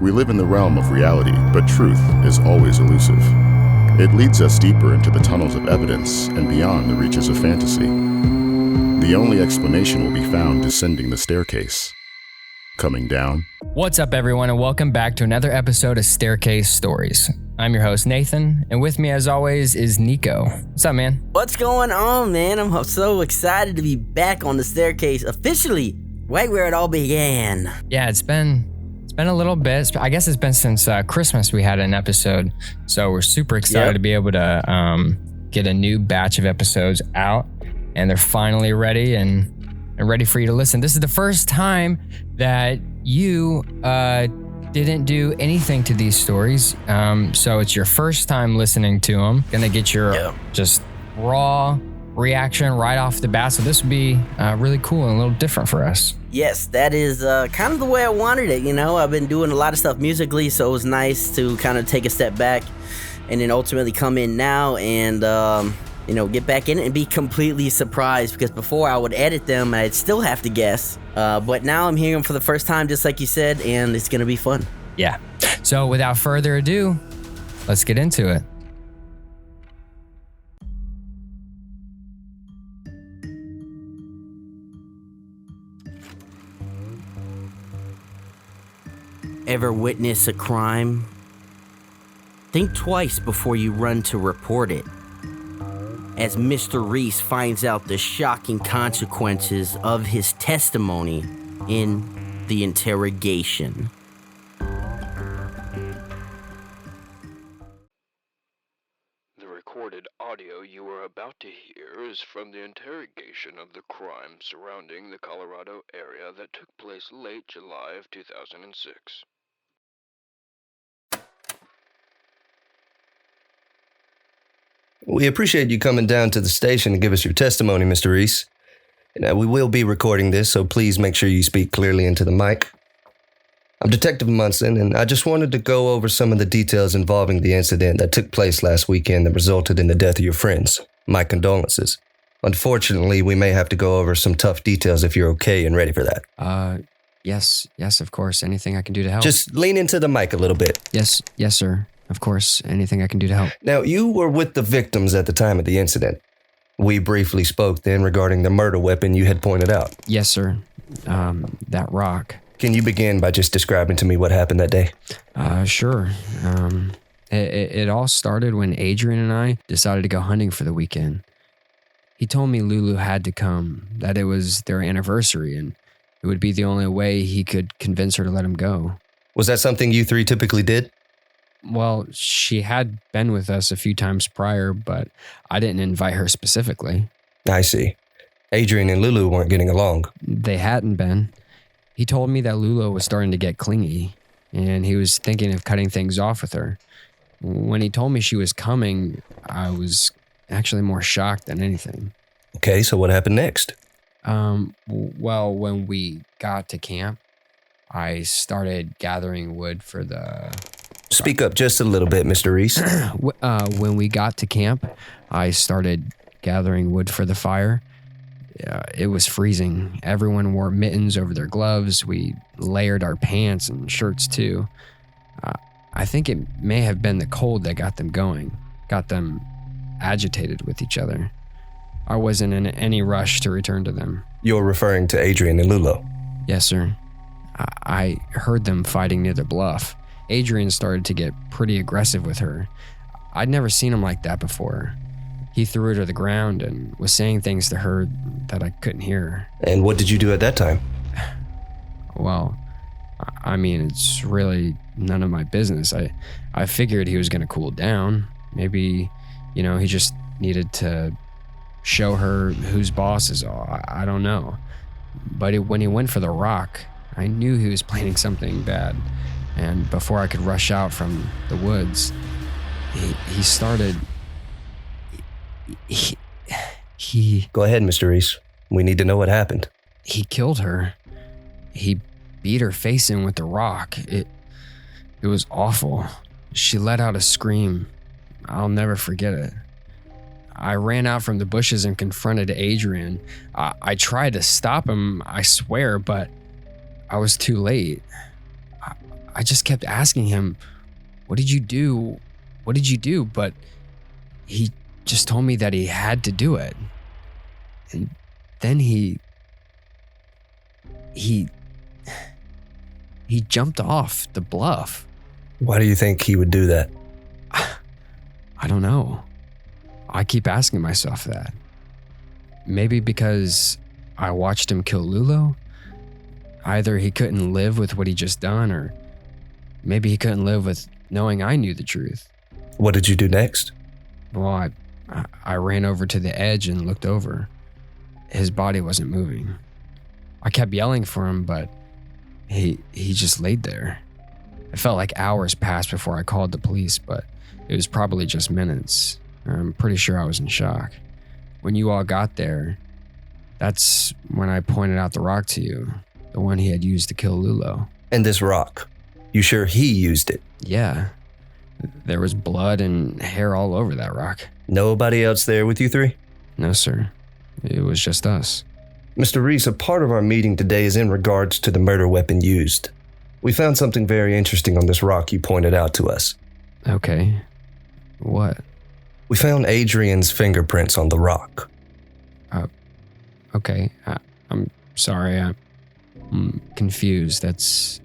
We live in the realm of reality, but truth is always elusive. It leads us deeper into the tunnels of evidence and beyond the reaches of fantasy. The only explanation will be found descending the staircase. Coming down. What's up, everyone, and welcome back to another episode of Staircase Stories. I'm your host, Nathan, and with me, as always, is Nico. What's up, man? What's going on, man? I'm so excited to be back on the staircase, officially, right where it all began. Yeah, it's been a little bit. I guess it's been since Christmas we had an episode, so we're super excited to be able to get a new batch of episodes out, and they're finally ready and ready for you to listen. This is the first time that you didn't do anything to these stories, so it's your first time listening to them. Gonna get your just raw reaction right off the bat, so this would be really cool and a little different for us. Yes, that is kind of the way I wanted it, you know. I've been doing a lot of stuff musically, so it was nice to kind of take a step back and then ultimately come in now and get back in it and be completely surprised, because before I would edit them and I'd still have to guess. But now I'm hearing them for the first time, just like you said, and it's going to be fun. Yeah. So without further ado, let's get into it. Ever witness a crime? Think twice before you run to report it, as Mr. Reese finds out the shocking consequences of his testimony in the interrogation. The recorded audio you are about to hear is from the interrogation of the crime surrounding the Colorado area that took place late July of 2006. We appreciate you coming down to the station to give us your testimony, Mr. Reese. Now, we will be recording this, so please make sure you speak clearly into the mic. I'm Detective Munson, and I just wanted to go over some of the details involving the incident that took place last weekend that resulted in the death of your friends. My condolences. Unfortunately, we may have to go over some tough details if you're okay and ready for that. Yes, of course. Anything I can do to help. Just lean into the mic a little bit. Yes, sir. Of course, anything I can do to help. Now, you were with the victims at the time of the incident. We briefly spoke then regarding the murder weapon you had pointed out. Yes, sir. That rock. Can you begin by just describing to me what happened that day? Sure. It all started when Adrian and I decided to go hunting for the weekend. He told me Lulu had to come, that it was their anniversary, and it would be the only way he could convince her to let him go. Was that something you three typically did? Well, she had been with us a few times prior, but I didn't invite her specifically. I see. Adrian and Lulu weren't getting along. They hadn't been. He told me that Lulu was starting to get clingy, and he was thinking of cutting things off with her. When he told me she was coming, I was actually more shocked than anything. Okay, so what happened next? Well, when we got to camp, I started gathering wood for the... Speak up just a little bit, Mr. Reese. When we got to camp, I started gathering wood for the fire. It was freezing. Everyone wore mittens over their gloves. We layered our pants and shirts too. I think it may have been the cold that got them going, got them agitated with each other. I wasn't in any rush to return to them. You're referring to Adrian and Lulu? Yes, sir. I heard them fighting near the bluff. Adrian started to get pretty aggressive with her. I'd never seen him like that before. He threw her to the ground and was saying things to her that I couldn't hear. And what did you do at that time? Well, I mean, it's really none of my business. I figured he was going to cool down. Maybe, he just needed to show her whose boss is all. I don't know. But when he went for the rock, I knew he was planning something bad. And before I could rush out from the woods, he started... He... Go ahead, Mr. Reese. We need to know what happened. He killed her. He beat her face in with the rock. It was awful. She let out a scream. I'll never forget it. I ran out from the bushes and confronted Adrian. I tried to stop him, I swear, but I was too late. I just kept asking him, what did you do? What did you do? But he just told me that he had to do it. And then he jumped off the bluff. Why do you think he would do that? I don't know. I keep asking myself that. Maybe because I watched him kill Lulo? Either he couldn't live with what he just done, or maybe he couldn't live with knowing I knew the truth. What did you do next? Well, I ran over to the edge and looked over. His body wasn't moving. I kept yelling for him, but he just laid there. It felt like hours passed before I called the police, but it was probably just minutes. I'm pretty sure I was in shock. When you all got there, that's when I pointed out the rock to you, the one he had used to kill Lulo. And this rock, you sure he used it? Yeah. There was blood and hair all over that rock. Nobody else there with you three? No, sir. It was just us. Mr. Reese, a part of our meeting today is in regards to the murder weapon used. We found something very interesting on this rock you pointed out to us. Okay. What? We found Adrian's fingerprints on the rock. Okay. I'm sorry. I'm confused. That's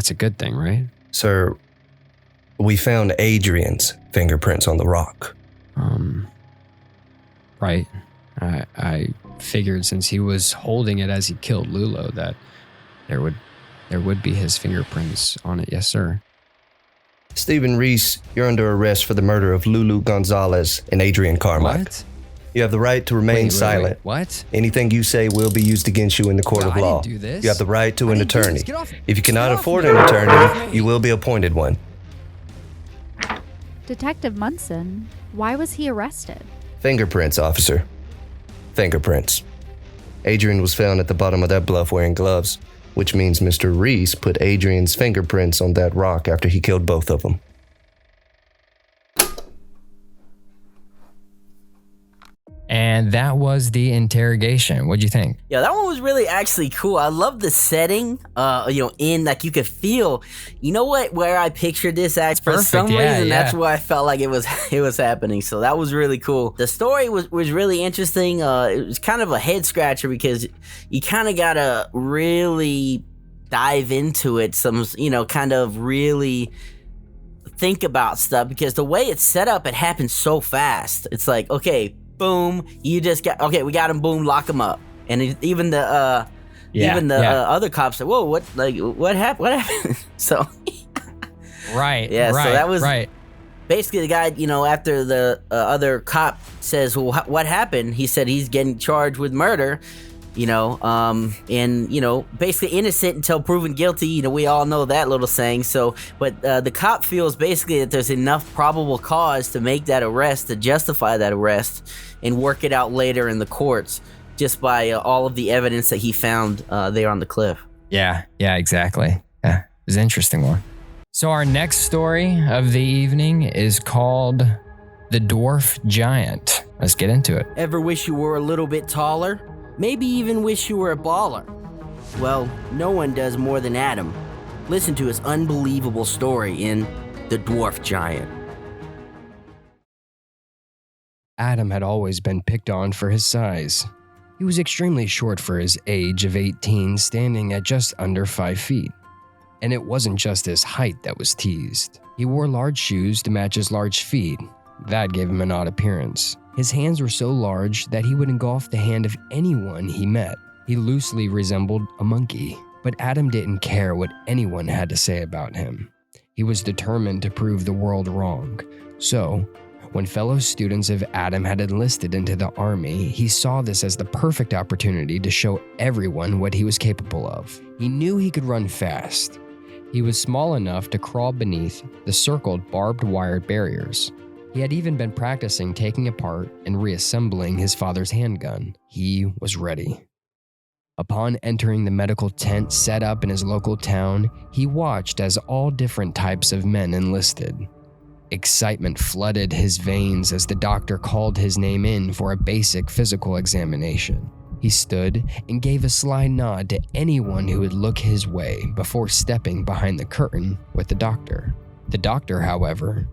a good thing, right? Sir, we found Adrian's fingerprints on the rock. Right. I figured since he was holding it as he killed Lulo that there would be his fingerprints on it. Yes, sir. Stephen Reese, you're under arrest for the murder of Lulu Gonzalez and Adrian Carmike. What? You have the right to remain silent. Wait. What? Anything you say will be used against you in the court of I law. didn't do this. You have the right to an attorney. Get off. If you cannot Get off afford me. an attorney, you will be appointed one. Detective Munson, why was he arrested? Fingerprints, officer. Fingerprints. Adrian was found at the bottom of that bluff wearing gloves, which means Mr. Reese put Adrian's fingerprints on that rock after he killed both of them. And that was the interrogation. What'd you think? Yeah, that one was really actually cool. I love the setting, in like you could feel, you know what, where I pictured this act for Perfect, some reason, yeah. that's where I felt like it was happening. So that was really cool. The story was really interesting. It was kind of a head scratcher because you kind of gotta really dive into it, kind of really think about stuff because the way it's set up, it happens so fast. It's like, okay, boom, we got him, boom, lock him up. And even the other cops said, whoa, what happened? So Right. yeah, right, so that was right. basically the guy, after the other cop says, well, what happened? He said he's getting charged with murder, basically innocent until proven guilty. We all know that little saying. So, but the cop feels basically that there's enough probable cause to make that arrest, to justify that arrest, and work it out later in the courts just by all of the evidence that he found there on the cliff. Yeah, exactly. Yeah, it was an interesting one. So our next story of the evening is called The Dwarf Giant. Let's get into it. Ever wish you were a little bit taller? Maybe even wish you were a baller? Well, no one does more than Adam. Listen to his unbelievable story in The Dwarf Giant. Adam had always been picked on for his size. He was extremely short for his age of 18, standing at just under 5 feet. And it wasn't just his height that was teased. He wore large shoes to match his large feet. That gave him an odd appearance. His hands were so large that he would engulf the hand of anyone he met. He loosely resembled a monkey, but Adam didn't care what anyone had to say about him. He was determined to prove the world wrong. So, when fellow students of Adam had enlisted into the army, he saw this as the perfect opportunity to show everyone what he was capable of. He knew he could run fast. He was small enough to crawl beneath the circled barbed wire barriers. He had even been practicing taking apart and reassembling his father's handgun. He was ready. Upon entering the medical tent set up in his local town, he watched as all different types of men enlisted. Excitement flooded his veins as the doctor called his name in for a basic physical examination. He stood and gave a sly nod to anyone who would look his way before stepping behind the curtain with the doctor. The doctor, however,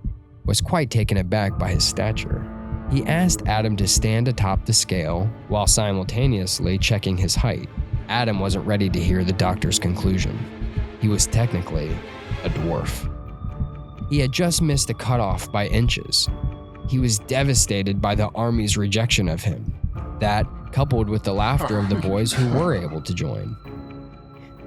was quite taken aback by his stature. He asked Adam to stand atop the scale while simultaneously checking his height. Adam wasn't ready to hear the doctor's conclusion. He was technically a dwarf. He had just missed the cutoff by inches. He was devastated by the army's rejection of him. That, coupled with the laughter of the boys who were able to join.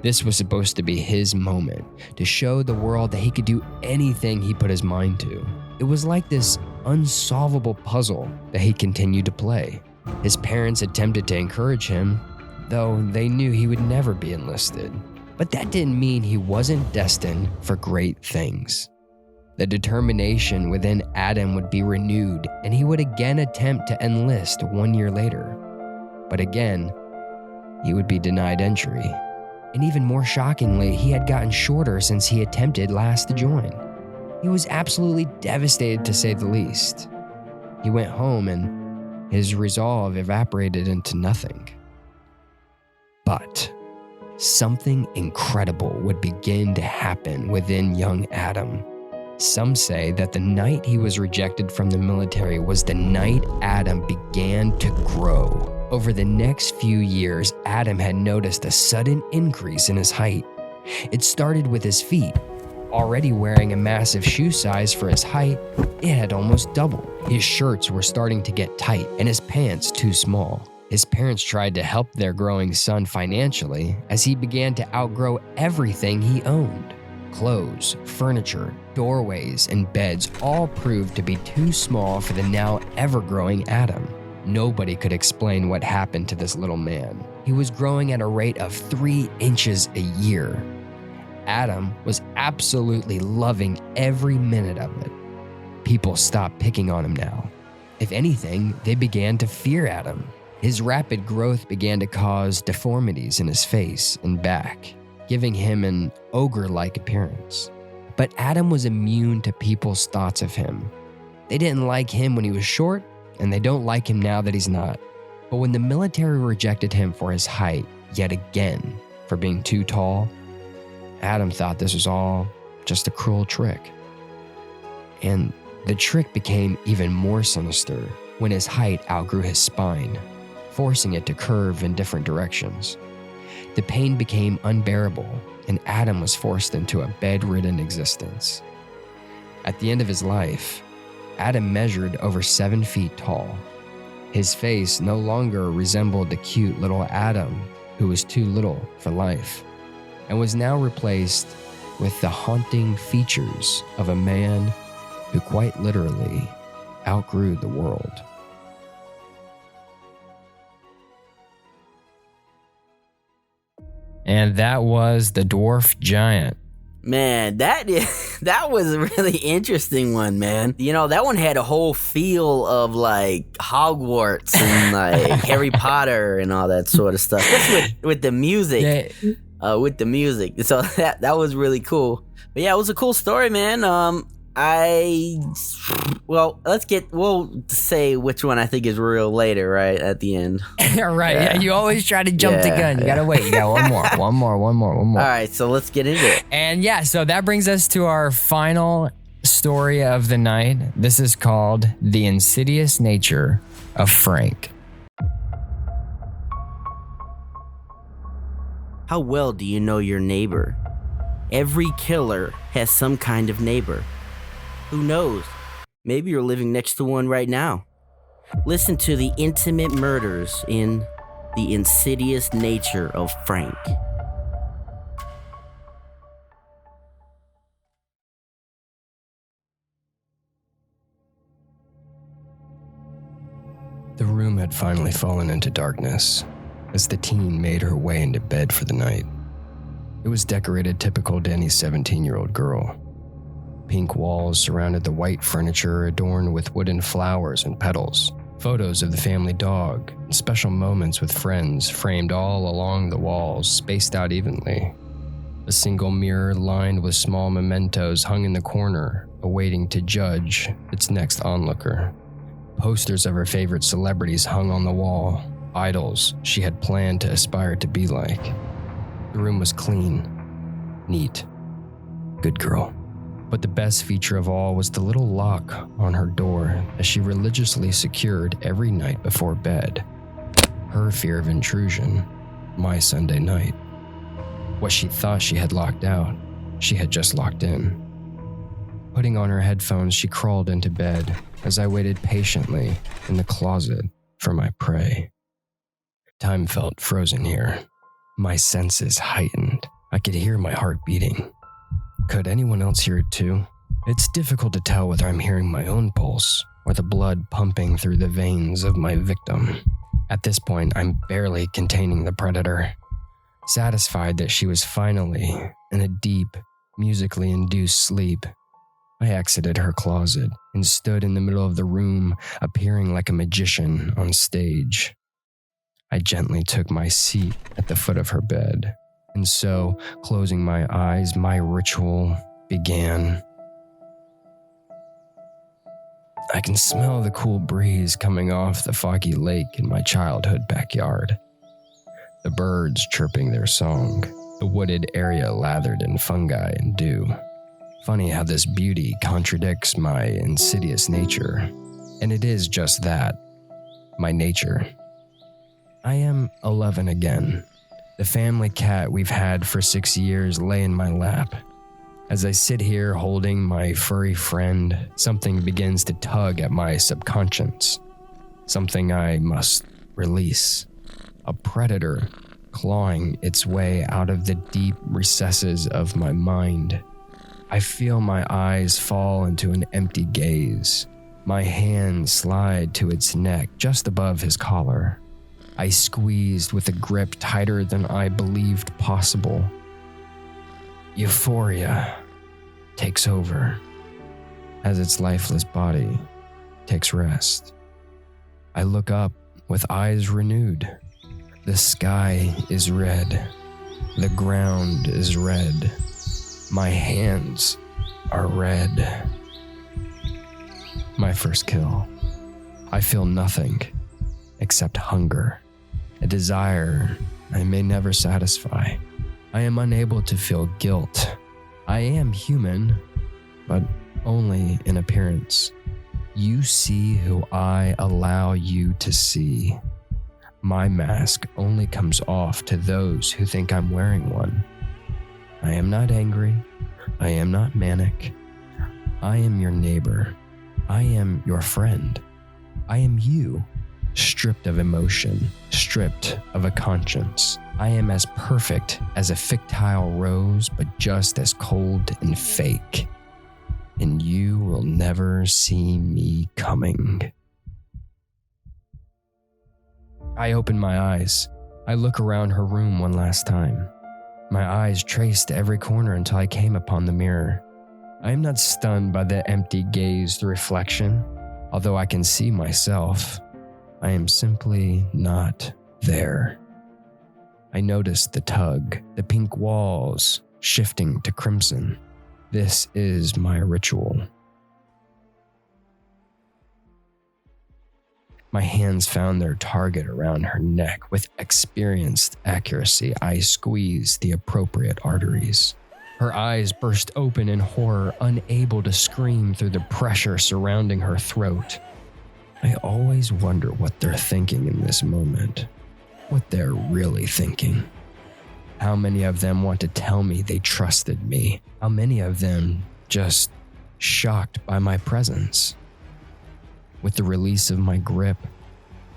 This was supposed to be his moment, to show the world that he could do anything he put his mind to. It was like this unsolvable puzzle that he continued to play. His parents attempted to encourage him, though they knew he would never be enlisted. But that didn't mean he wasn't destined for great things. The determination within Adam would be renewed, and he would again attempt to enlist 1 year later. But again, he would be denied entry. And even more shockingly, he had gotten shorter since he attempted last to join. He was absolutely devastated, to say the least. He went home and his resolve evaporated into nothing. But something incredible would begin to happen within young Adam. Some say that the night he was rejected from the military was the night Adam began to grow. Over the next few years, Adam had noticed a sudden increase in his height. It started with his feet. Already wearing a massive shoe size for his height, it had almost doubled. His shirts were starting to get tight and his pants too small. His parents tried to help their growing son financially as he began to outgrow everything he owned. Clothes, furniture, doorways, and beds all proved to be too small for the now ever-growing Adam. Nobody could explain what happened to this little man. He was growing at a rate of 3 inches a year. Adam was absolutely loving every minute of it. People stopped picking on him now. If anything, they began to fear Adam. His rapid growth began to cause deformities in his face and back, giving him an ogre-like appearance. But Adam was immune to people's thoughts of him. They didn't like him when he was short, and they don't like him now that he's not. But when the military rejected him for his height, yet again, for being too tall, Adam thought this was all just a cruel trick. And the trick became even more sinister when his height outgrew his spine, forcing it to curve in different directions. The pain became unbearable, and Adam was forced into a bedridden existence. At the end of his life, Adam measured over 7 feet tall. His face no longer resembled the cute little Adam who was too little for life, and was now replaced with the haunting features of a man who quite literally outgrew the world. And that was the Dwarf Giant. Man, that was a really interesting one, man. You know, that one had a whole feel of like Hogwarts and like Harry Potter and all that sort of stuff. Especially with the music. With the music. So that was really cool. But yeah, it was a cool story, man. We'll say which one I think is real later, right? At the end. Right. Yeah, you always try to jump the gun. You gotta wait. You got one more. All right, so let's get into it. And yeah, so that brings us to our final story of the night. This is called The Insidious Nature of Frank. How well do you know your neighbor? Every killer has some kind of neighbor. Who knows? Maybe you're living next to one right now. Listen to the intimate murders in The Insidious Nature of Frank. The room had finally fallen into darkness as the teen made her way into bed for the night. It was decorated typical Danny's 17-year-old girl. Pink walls surrounded the white furniture adorned with wooden flowers and petals. Photos of the family dog and special moments with friends framed all along the walls, spaced out evenly. A single mirror lined with small mementos hung in the corner, awaiting to judge its next onlooker. Posters of her favorite celebrities hung on the wall, idols she had planned to aspire to be like. The room was clean, neat, good girl. But the best feature of all was the little lock on her door that she religiously secured every night before bed. Her fear of intrusion, my Sunday night. What she thought she had locked out, she had just locked in. Putting on her headphones, she crawled into bed as I waited patiently in the closet for my prey. Time felt frozen here. My senses heightened. I could hear my heart beating. Could anyone else hear it too? It's difficult to tell whether I'm hearing my own pulse or the blood pumping through the veins of my victim. At this point, I'm barely containing the predator. Satisfied that she was finally in a deep, musically induced sleep, I exited her closet and stood in the middle of the room, appearing like a magician on stage. I gently took my seat at the foot of her bed, and so, closing my eyes, my ritual began. I can smell the cool breeze coming off the foggy lake in my childhood backyard. The birds chirping their song, the wooded area lathered in fungi and dew. Funny how this beauty contradicts my insidious nature. And it is just that, my nature. I am 11 again. The family cat we've had for 6 years lay in my lap. As I sit here holding my furry friend, something begins to tug at my subconscious. Something I must release. A predator clawing its way out of the deep recesses of my mind. I feel my eyes fall into an empty gaze. My hand slide to its neck just above his collar. I squeezed with a grip tighter than I believed possible. Euphoria takes over as its lifeless body takes rest. I look up with eyes renewed. The sky is red. The ground is red. My hands are red. My first kill. I feel nothing except hunger, a desire I may never satisfy. I am unable to feel guilt. I am human, but only in appearance. You see who I allow you to see. My mask only comes off to those who think I'm wearing one. I am not angry. I am not manic. I am your neighbor. I am your friend. I am you, stripped of emotion, stripped of a conscience. I am as perfect as a fictile rose, but just as cold and fake. And you will never see me coming. I open my eyes. I look around her room one last time. My eyes traced every corner until I came upon the mirror. I am not stunned by the empty gazed reflection, although I can see myself. I am simply not there. I noticed the tug, the pink walls shifting to crimson. This is my ritual. My hands found their target around her neck. With experienced accuracy, I squeezed the appropriate arteries. Her eyes burst open in horror, unable to scream through the pressure surrounding her throat. I always wonder what they're thinking in this moment. What they're really thinking. How many of them want to tell me they trusted me? How many of them just shocked by my presence? With the release of my grip,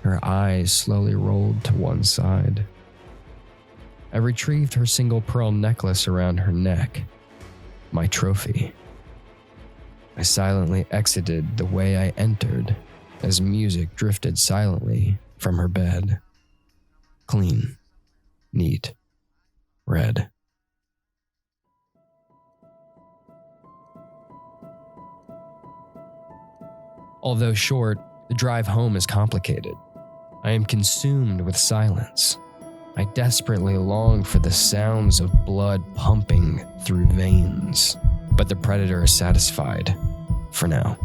her eyes slowly rolled to one side. I retrieved her single pearl necklace around her neck, my trophy. I silently exited the way I entered as music drifted silently from her bed. Clean, neat, red. Although short, the drive home is complicated. I am consumed with silence. I desperately long for the sounds of blood pumping through veins, but the predator is satisfied, for now.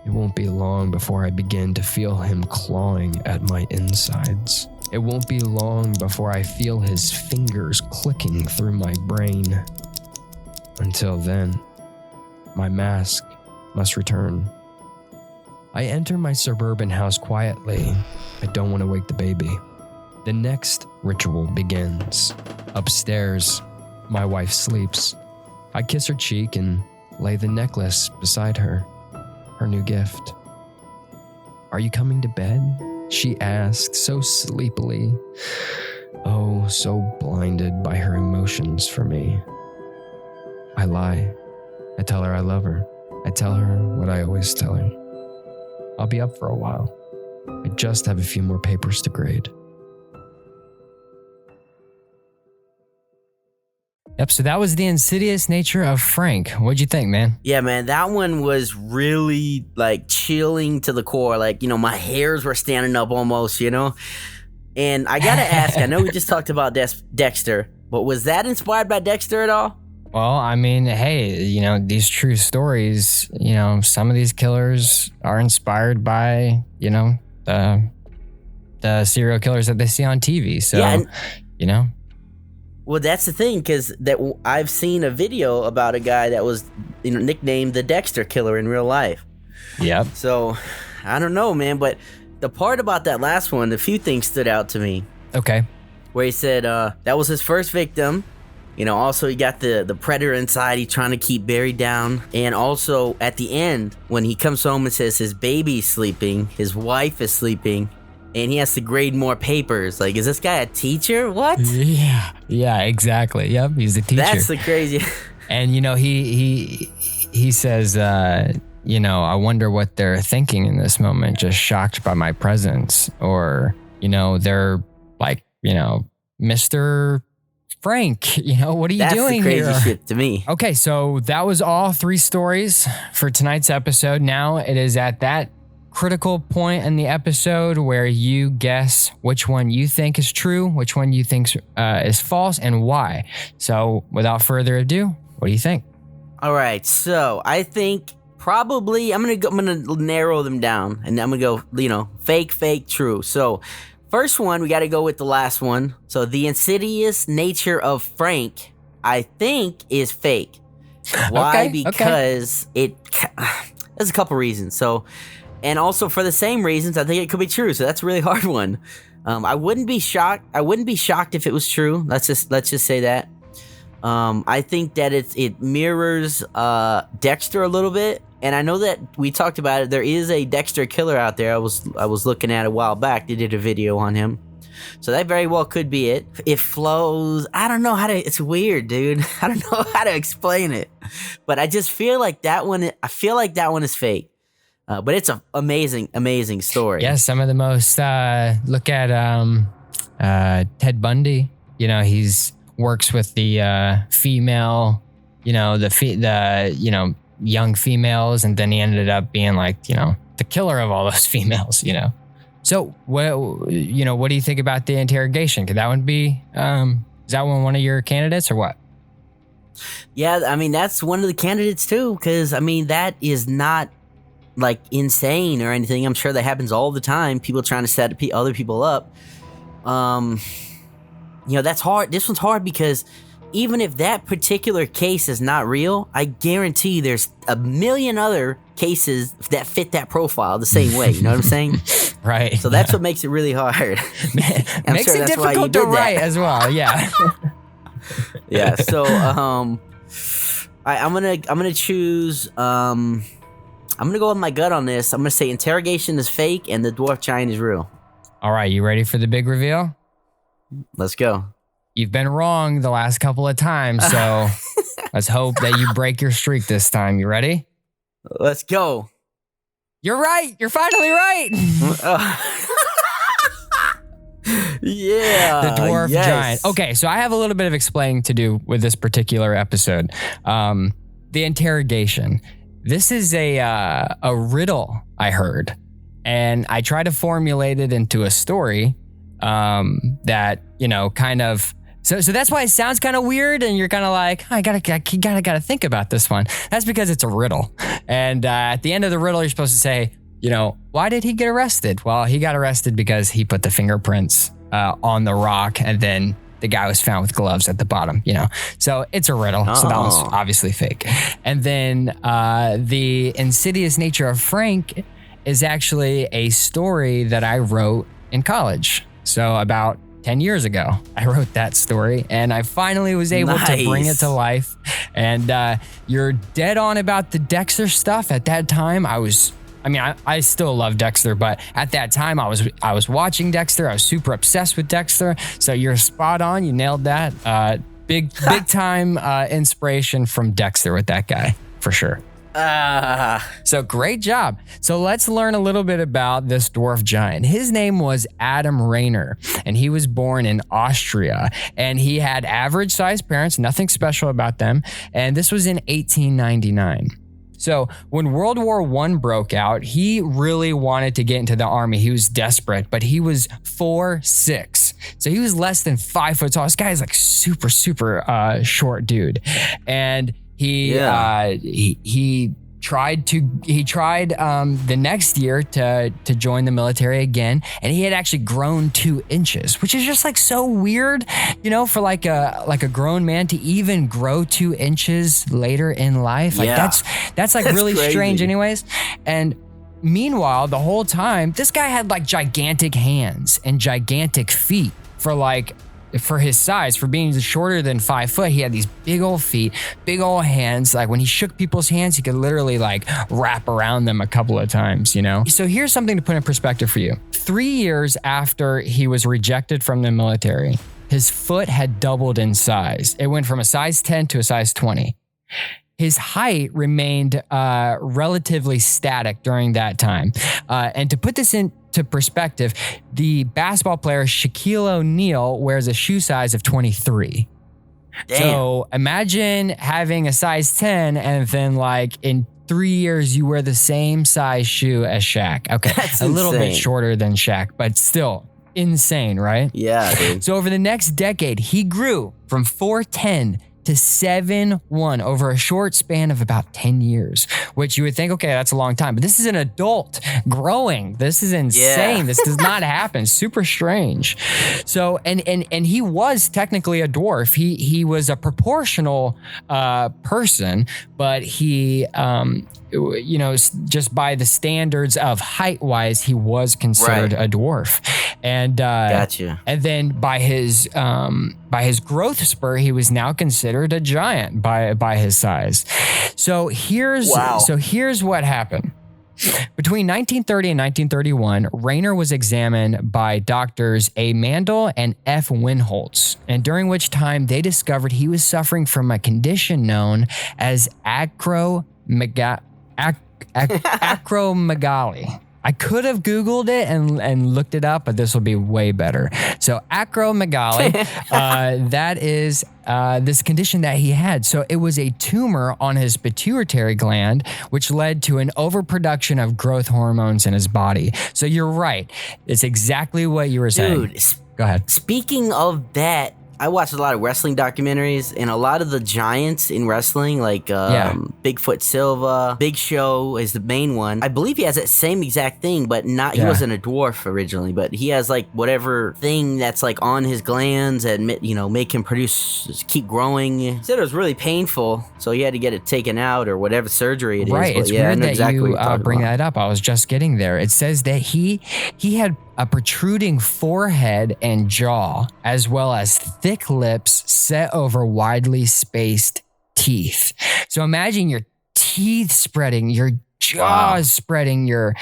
It won't be long before I begin to feel him clawing at my insides. It won't be long before I feel his fingers clicking through my brain. Until then, my mask must return. I enter my suburban house quietly. I don't want to wake the baby. The next ritual begins. Upstairs, my wife sleeps. I kiss her cheek and lay the necklace beside her new gift. "Are you coming to bed?" she asked so sleepily. Oh, so blinded by her emotions for me. I lie. I tell her I love her. I tell her what I always tell her. I'll be up for a while. I just have a few more papers to grade. Yep, so that was The Insidious Nature of Frank. What'd you think, man? Yeah, man, that one was really like chilling to the core. Like, my hairs were standing up almost, And I gotta ask, I know we just talked about Dexter, but was that inspired by Dexter at all? Well, I mean, hey, these true stories, some of these killers are inspired by, the serial killers that they see on TV. So, yeah, Well, that's the thing, because I've seen a video about a guy that was nicknamed the Dexter Killer in real life. Yep. So, I don't know, man, but the part about that last one, a few things stood out to me. Okay. Where he said that was his first victim. Also he got the predator inside he's trying to keep buried down. And also at the end, when he comes home and says his baby's sleeping, his wife is sleeping, and he has to grade more papers. Like, is this guy a teacher? What? Yeah, exactly. Yep, he's a teacher. That's the crazy. And he says, I wonder what they're thinking in this moment, just shocked by my presence, or they're like, Mr. Frank, what are you doing here? That's the crazy shit to me. Okay, so that was all 3 stories for tonight's episode. Now it is at that critical point in the episode where you guess which one you think is true, which one you think is false, and why. So without further ado, what do you think? All right, so I think probably I'm gonna narrow them down, and I'm gonna go fake, true. So first one, we got to go with the last one. So the insidious nature of Frank, I think, is fake. Why? Okay, because there's a couple reasons. So. And also for the same reasons, I think it could be true. So that's a really hard one. I wouldn't be shocked. I wouldn't be shocked if it was true. Let's just say that. I think that it mirrors Dexter a little bit. And I know that we talked about it. There is a Dexter killer out there. I was looking at a while back. They did a video on him. So that very well could be it. It flows. I don't know how to. It's weird, dude. I don't know how to explain it. But I just feel like that one. I feel like that one is fake. But it's an amazing story. Yeah, some of the most, look at Ted Bundy. He's works with the female, the young females, and then he ended up being like, the killer of all those females, So, what do you think about the interrogation? Could that one be, is that one of your candidates or what? Yeah, I mean, that's one of the candidates too, because, that is not like insane or anything. I'm sure that happens all the time. People trying to set other people up. That's hard. This one's hard because even if that particular case is not real, I guarantee there's a million other cases that fit that profile the same way. You know what I'm saying? Right. So that's what makes it really hard. Makes it difficult to write as well. Yeah. Yeah. So I'm gonna choose. I'm going to go with my gut on this. I'm going to say interrogation is fake and the dwarf giant is real. All right, you ready for the big reveal? Let's go. You've been wrong the last couple of times, so let's hope that you break your streak this time. You ready? Let's go. You're right. You're finally right. Yeah. The dwarf giant. Okay, so I have a little bit of explaining to do with this particular episode. The interrogation. This is a riddle I heard, and I tried to formulate it into a story that, kind of So that's why it sounds kind of weird, and you're kind of like, I gotta think about this one. That's because it's a riddle, and at the end of the riddle, you're supposed to say, why did he get arrested? Well, he got arrested because he put the fingerprints on the rock, and then the guy was found with gloves at the bottom. So it's a riddle. Oh. So that one's obviously fake. And then the Insidious Nature of Frank is actually a story that I wrote in college. So about 10 years ago, I wrote that story, and I finally was able to bring it to life. And you're dead on about the Dexter stuff. At that time, I still love Dexter, but at that time I was watching Dexter. I was super obsessed with Dexter. So you're spot on. You nailed that. Big time inspiration from Dexter with that guy, for sure. So great job. So let's learn a little bit about this dwarf giant. His name was Adam Rainer, and he was born in Austria, and he had average sized parents, nothing special about them. And this was in 1899. So when World War I broke out, he really wanted to get into the army. He was desperate, but he was 4'6". So he was less than 5 foot tall. This guy is like super short dude. And he tried the next year to join the military again, and he had actually grown 2 inches, which is just like so weird, for like a grown man to even grow 2 inches later in life. Like that's like really crazy. Strange anyways. And meanwhile, the whole time, this guy had like gigantic hands and gigantic feet for his size, for being shorter than 5 foot. He had these big old feet, big old hands. Like when he shook people's hands, he could literally like wrap around them a couple of times, So here's something to put in perspective for you. 3 years after he was rejected from the military, his foot had doubled in size. It went from a size 10 to a size 20. His height remained relatively static during that time. And to put this into perspective, the basketball player Shaquille O'Neal wears a shoe size of 23. Damn. So imagine having a size 10 and then like in 3 years you wear the same size shoe as Shaq. Okay, that's a little bit shorter than Shaq, but still insane, right? Yeah, dude. So over the next decade, he grew from 4'10" to 7'1" over a short span of about 10 years, which you would think, okay, that's a long time, but this is an adult growing. This is insane. Yeah. This does not happen. Super strange. So, and he was technically a dwarf. He was a proportional person, but he, just by the standards of height wise, he was considered a dwarf. And gotcha. And then by his growth spur, he was now considered a giant by his size. So here's what happened. Between 1930 and 1931, Rainer was examined by doctors A. Mandel and F. Winholtz, and during which time they discovered he was suffering from a condition known as acromegaly. I could have Googled it and looked it up, but this will be way better. So acromegaly, that is this condition that he had. So it was a tumor on his pituitary gland, which led to an overproduction of growth hormones in his body. So you're right. It's exactly what you were saying. Dude, go ahead. Speaking of that, I watched a lot of wrestling documentaries, and a lot of the giants in wrestling, like Bigfoot Silva, Big Show is the main one. I believe he has that same exact thing, but he wasn't a dwarf originally, but he has like whatever thing that's like on his glands and make him keep growing. He said it was really painful, so he had to get it taken out or whatever surgery it is. Right, it's weird that you bring that up. I was just getting there. It says that he had a protruding forehead and jaw, as well as thick lips set over widely spaced teeth. So imagine your teeth spreading, your jaws spreading, your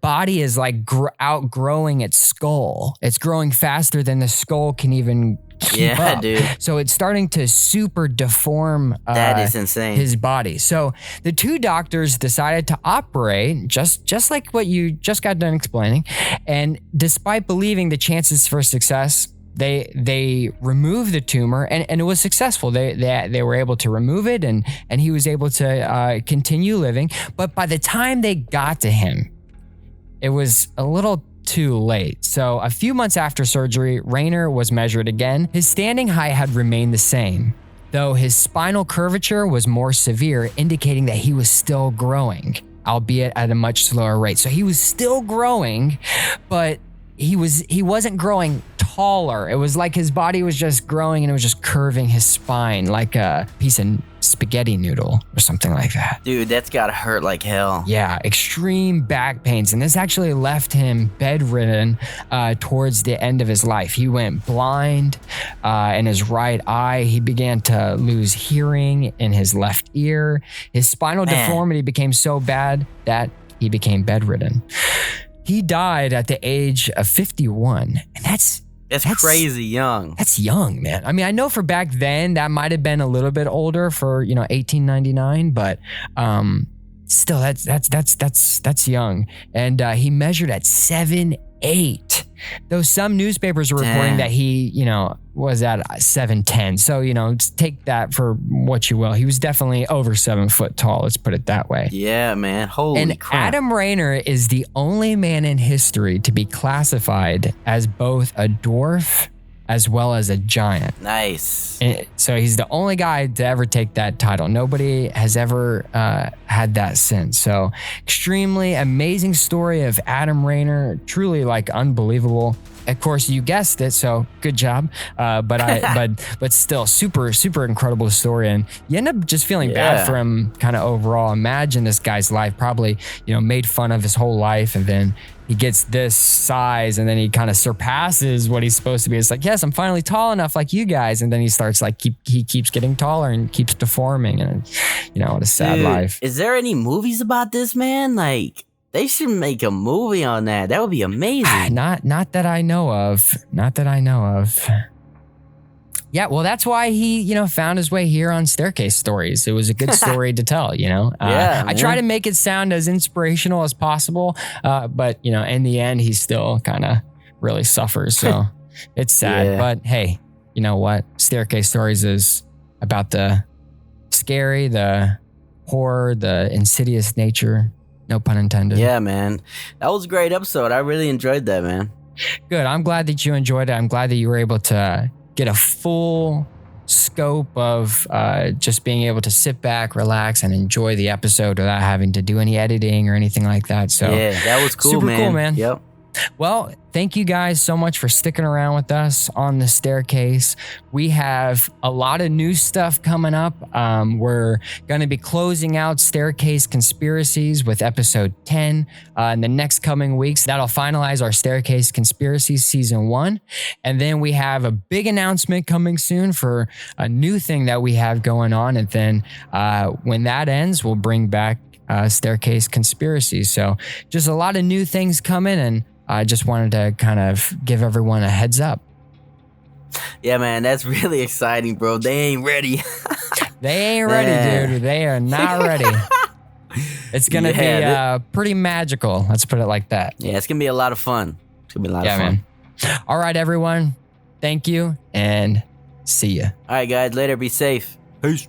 body is like outgrowing its skull. It's growing faster than the skull can even keep up. Dude. So it's starting to super deform that is insane. His body. So the two doctors decided to operate just like what you just got done explaining. And despite believing the chances for success, they removed the tumor and it was successful. They were able to remove it and he was able to continue living. But by the time they got to him, it was a little too late. So a few months after surgery, Rayner was measured again. His standing height had remained the same, though his spinal curvature was more severe, indicating that he was still growing, albeit at a much slower rate. So he was still growing, but he wasn't growing taller. It was like his body was just growing and it was just curving his spine like a piece of spaghetti noodle or something like that. Dude, that's gotta hurt like hell. Yeah, extreme back pains. And this actually left him bedridden towards the end of his life. He went blind in his right eye. He began to lose hearing in his left ear. His spinal deformity became so bad that he became bedridden. He died at the age of 51. And that's crazy young. That's young, man. I mean, I know for back then that might have been a little bit older for, 1899, but still that's young. And he measured at 7'8". Though some newspapers were reporting that he, was at 7'10". So, just take that for what you will. He was definitely over 7 foot tall. Let's put it that way. Yeah, man. Holy crap. Adam Rayner is the only man in history to be classified as both a dwarf as well as a giant. Nice. And so he's the only guy to ever take that title. Nobody has ever had that since. So extremely amazing story of Adam Rayner. Truly unbelievable. Of course, you guessed it, so good job. But still, super, super incredible story. And you end up just feeling bad for him kind of overall. Imagine this guy's life, probably, made fun of his whole life. And then he gets this size and then he kind of surpasses what he's supposed to be. It's like, yes, I'm finally tall enough like you guys. And then he starts he keeps getting taller and keeps deforming. And, what a sad life. Is there any movies about this, man? They should make a movie on that. That would be amazing. Not that I know of. Not that I know of. Yeah, well, that's why he, found his way here on Staircase Stories. It was a good story to tell, I try to make it sound as inspirational as possible, but, in the end, he still kind of really suffers. So it's sad. But hey, you know what? Staircase Stories is about the scary, the horror, the insidious nature. No pun intended. Yeah, man. That was a great episode. I really enjoyed that, man. Good. I'm glad that you enjoyed it. I'm glad that you were able to get a full scope of just being able to sit back, relax, and enjoy the episode without having to do any editing or anything like that. So yeah, that was cool, super man. Cool, man. Yep. Well, thank you guys so much for sticking around with us on the Staircase. We have a lot of new stuff coming up. We're going to be closing out Staircase Conspiracies with episode 10 in the next coming weeks. That'll finalize our Staircase Conspiracies season 1. And then we have a big announcement coming soon for a new thing that we have going on. And then when that ends, we'll bring back Staircase Conspiracies. So just a lot of new things coming, and I just wanted to kind of give everyone a heads up. Yeah, man, that's really exciting, bro. They ain't ready. They ain't ready, dude. They are not ready. It's going to be pretty magical. Let's put it like that. Yeah, it's going to be a lot of fun. It's going to be a lot of fun. Man. All right, everyone. Thank you, and see ya. All right, guys. Later. Be safe. Peace.